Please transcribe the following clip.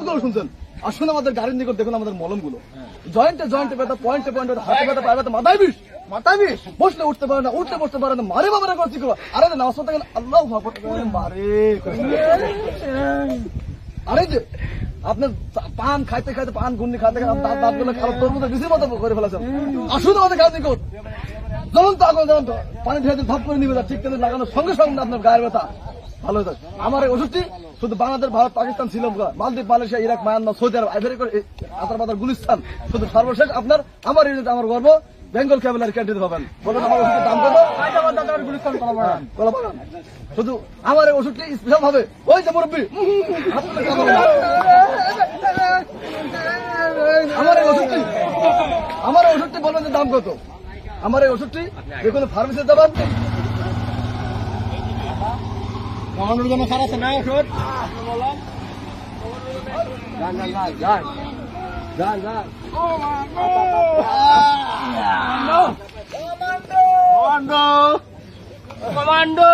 মলমগুলো শুনছেন, আসুন আমাদের গাড়ির নিকট দেখুন আমাদের মলমগুলো। জয়েন্টে ব্যথা, পয়েন্টে হাতে ব্যথা, পায়ে ব্যথা, মাথায় বিষ, বসলে উঠতে পারে না, উঠতে বসতে পারে না, মারে বাবারে করছি করো। আরে নামাজ পড়তে গেলে আল্লাহু আকবার করে মারে। আরে যে আপনার পান খাইতে খাইতে, পান গুন্ডি খাইতে খাইতে দাঁত গুলো খারাপ, তোর মধ্যে বিষের মতো করে ফেলেছেন। আসুন আমাদের গাড়ির নিকট, জ্বলন্ত আগুন জ্বলন্ত পানি ঢেলে ধপ করে নিবে, ঠিক তেলে লাগানোর সঙ্গে সঙ্গে আপনার গায়ের ব্যথা ভালো হয়ে যায়। আমার এই ওষুধটি শুধু বাংলাদেশ, ভারত, পাকিস্তান, শ্রীলঙ্কা, মালদ্বীপ, মালয়েশিয়া, ইরাক, মায়ানমার, সৌদি আরব, আইভরি কোস্ট, আতারবাদার, গুলিস্তান, শুধু সর্বশেষ আপনার আমার ইউনিট, আমার গর্ব বেঙ্গল ক্যাভেলারি ক্যান্টিন পাবেন। বলেন আমার ওষুধের দাম কত? শুধু আমার এই ওষুধটি স্পেশাল ভাবে ওই যে মুরব্বী আমার এই ওষুধটি বলবেন যে দাম কত? আমার এই ওষুধটি যে কোনো ফার্মেসিতে যাবেন, কমানোর জন্য স্যার আছে না ওষুধ? কমান্ডো